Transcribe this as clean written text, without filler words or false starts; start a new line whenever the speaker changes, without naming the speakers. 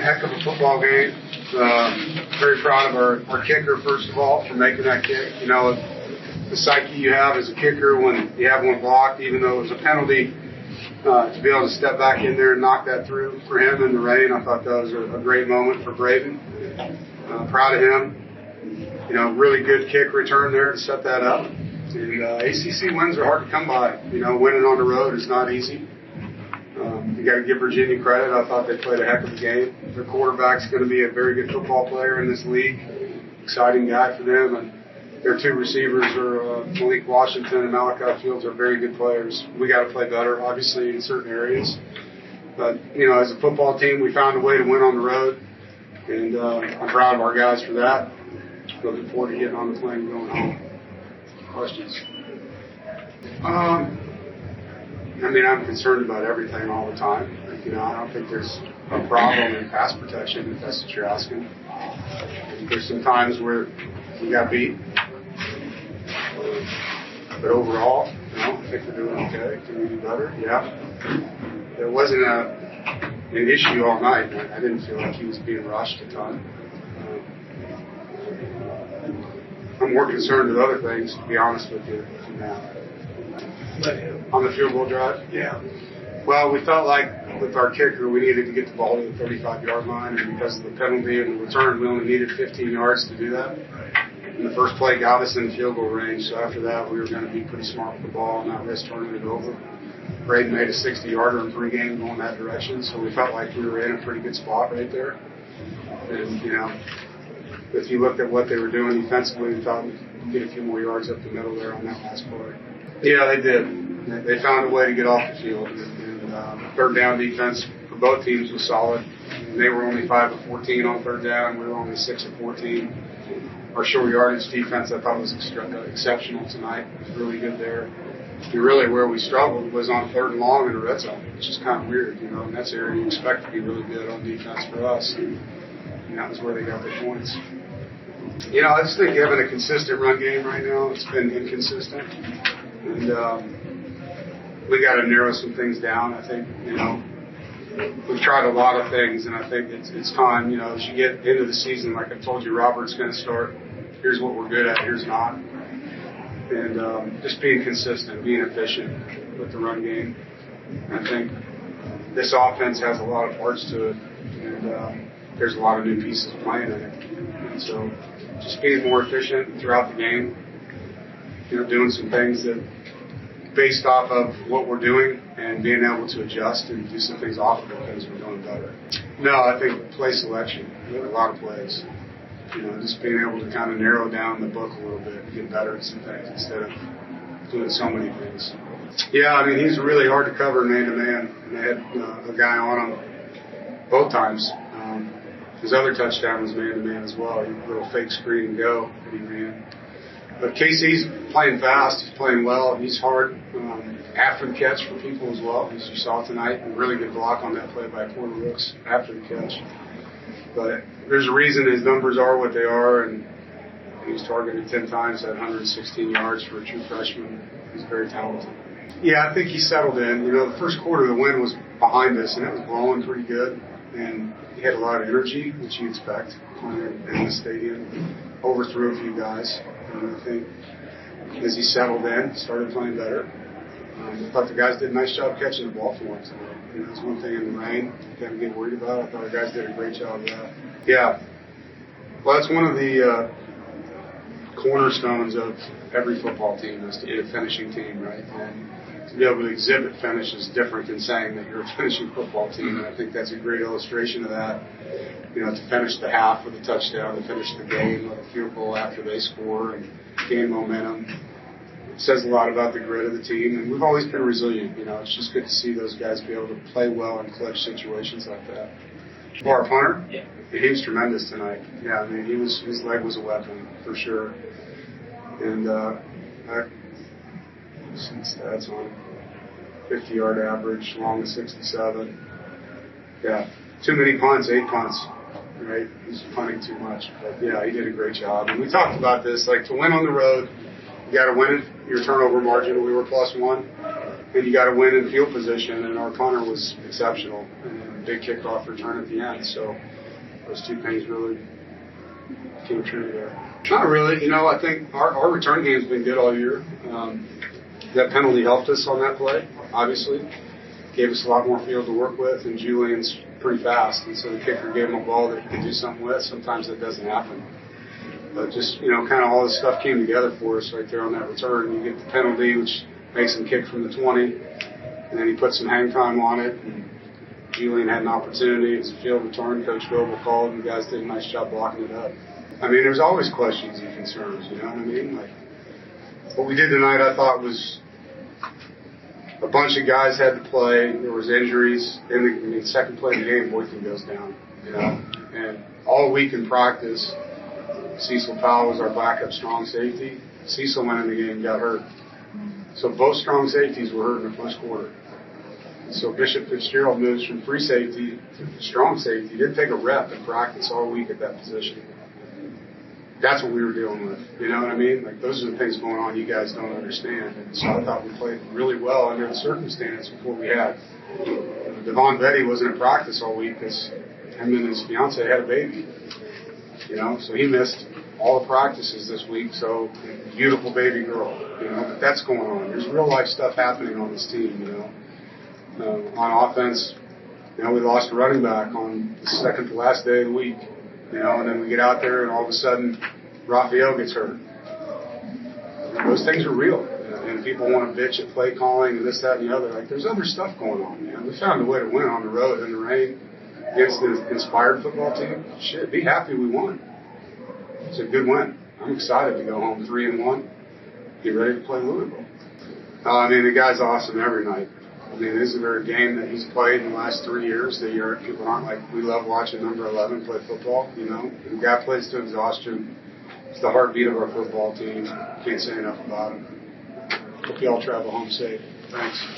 heck of a football game. Very proud of our kicker, first of all, for making that kick. You know, the psyche you have as a kicker when you have one blocked, even though it was a penalty, to be able to step back in there and knock that through for him in the rain, I thought that was a great moment for Braden. Proud of him. You know, really good kick return there to set that up. And ACC wins are hard to come by. You know, winning on the road is not easy. You got to give Virginia credit. I thought they played a heck of a game. Their quarterback's going to be a very good football player in this league. Exciting guy for them. And their two receivers are Malik Washington and Malachi Fields are very good players. We got to play better, obviously, in certain areas. But, you know, as a football team, we found a way to win on the road. And I'm proud of our guys for that. Looking forward to getting on the plane and going home. Questions? I mean, I'm concerned about everything all the time. You know, I don't think there's a problem in pass protection, if that's what you're asking. There's some times where we got beat. But overall, you know, I think we're doing okay. Can we do better? Yeah. There wasn't an issue all night. I didn't feel like he was being rushed a ton. I'm more concerned with other things, to be honest with you, now. On the field goal drive? Yeah. Well, we felt like with our kicker, we needed to get the ball to the 35-yard line, and because of the penalty and the return, we only needed 15 yards to do that. And the first play got us in the field goal range, so after that, we were going to be pretty smart with the ball and not risk turning it over. Braden made a 60-yarder in pregame going that direction, so we felt like we were in a pretty good spot right there. And, you know, if you looked at what they were doing defensively, we thought we could get a few more yards up the middle there on that last play. Yeah, they did. They found a way to get off the field. And third down defense for both teams was solid. And they were only 5 of 14 on third down. We were only 6 of 14. Our short yardage defense, I thought, was exceptional tonight. It was really good there. And really where we struggled was on third and long in the red zone, which is kind of weird, you know. And that's the area you expect to be really good on defense for us. And that was where they got their points. You know, I just think having a consistent run game right now, it's been inconsistent. And we got to narrow some things down. I think, you know, we've tried a lot of things, and I think it's time, you know, as you get into the season, like I told you, Robert's going to start. Here's what we're good at, here's not. And just being consistent, being efficient with the run game. I think this offense has a lot of parts to it, and there's a lot of new pieces playing in it. And so just being more efficient throughout the game, you know, doing some things that based off of what we're doing and being able to adjust and do some things off of it because we're doing better. No, I think play selection. We have a lot of plays. You know, just being able to kind of narrow down the book a little bit and get better at some things instead of doing so many things. Yeah, I mean, he's really hard to cover man-to-man. And they had a guy on him both times. His other touchdown was man-to-man as well. A little fake screen and go that he ran. But KC's playing fast. He's playing well. He's hard after the catch for people as well, as you saw tonight. A really good block on that play by Porter Rooks after the catch. But there's a reason his numbers are what they are, and he's targeted 10 times at 116 yards for a true freshman. He's very talented. Yeah, I think he settled in. You know, the first quarter of the wind was behind us, and it was blowing pretty good. And he had a lot of energy, which you expect in the stadium. Overthrew a few guys. And I think as he settled in, started playing better. I thought the guys did a nice job catching the ball for him tonight. You know, that's one thing in the rain you can't get worried about. I thought the guys did a great job of that. Yeah. Well, that's one of the cornerstones of every football team is to be a finishing team, right? And to be able to exhibit finish is different than saying that you're a finishing football team. And I think that's a great illustration of that. You know, to finish the half with a touchdown, to finish the game with a field goal after they score and gain momentum. It says a lot about the grit of the team, and we've always been resilient. You know, it's just good to see those guys be able to play well in clutch situations like that. For our punter, yeah, he was tremendous tonight. Yeah, I mean, his leg was a weapon for sure. And I've seen stats on him. 50-yard average, long as 67. Yeah, too many punts, 8 punts. Right, he's punting too much. But yeah, he did a great job. And we talked about this, like to win on the road, you got to win your turnover margin. We were +1, and you got to win in field position. And our punter was exceptional. And big kickoff return at the end. So those two things really came true there. Not really. I think our return game's been good all year. That penalty helped us on that play, obviously. Gave us a lot more field to work with, and Julian's pretty fast, and so the kicker gave him a ball that he could do something with. Sometimes that doesn't happen. But just, kind of all this stuff came together for us right there on that return. You get the penalty, which makes him kick from the 20, and then he put some hang time on it, and Julian had an opportunity. It's a field return. Coach Goebel called, and the guys did a nice job blocking it up. There's always questions and concerns, you know what I mean? Like, what we did tonight, I thought, was a bunch of guys had to play. There was injuries. In the second play of the game, Boykin goes down, And all week in practice, Cecil Powell was our backup strong safety. Cecil went in the game and got hurt. So both strong safeties were hurt in the first quarter. So Bishop Fitzgerald moves from free safety to strong safety. He didn't take a rep in practice all week at that position. That's what we were dealing with. You know what I mean? Like, those are the things going on you guys don't understand. And so I thought we played really well under the circumstance before we had. Devon Betty wasn't in practice all week because him and his fiance had a baby. So he missed all the practices this week. So, beautiful baby girl. But that's going on. There's real life stuff happening on this team. On offense, we lost a running back on the second to last day of the week. And then we get out there and all of a sudden Raphael gets hurt. Those things are real. And people want to bitch at play calling and this, that, and the other. Like, there's other stuff going on, man. We found a way to win on the road in the rain against the inspired football team. Shit, be happy we won. It's a good win. I'm excited to go home 3-1. Get ready to play Louisville. The guy's awesome every night. This is a game that he's played in the last 3 years. People aren't like, we love watching number 11 play football, And the guy plays to exhaustion. It's the heartbeat of our football team. Can't say enough about him. Hope you all travel home safe. Thanks.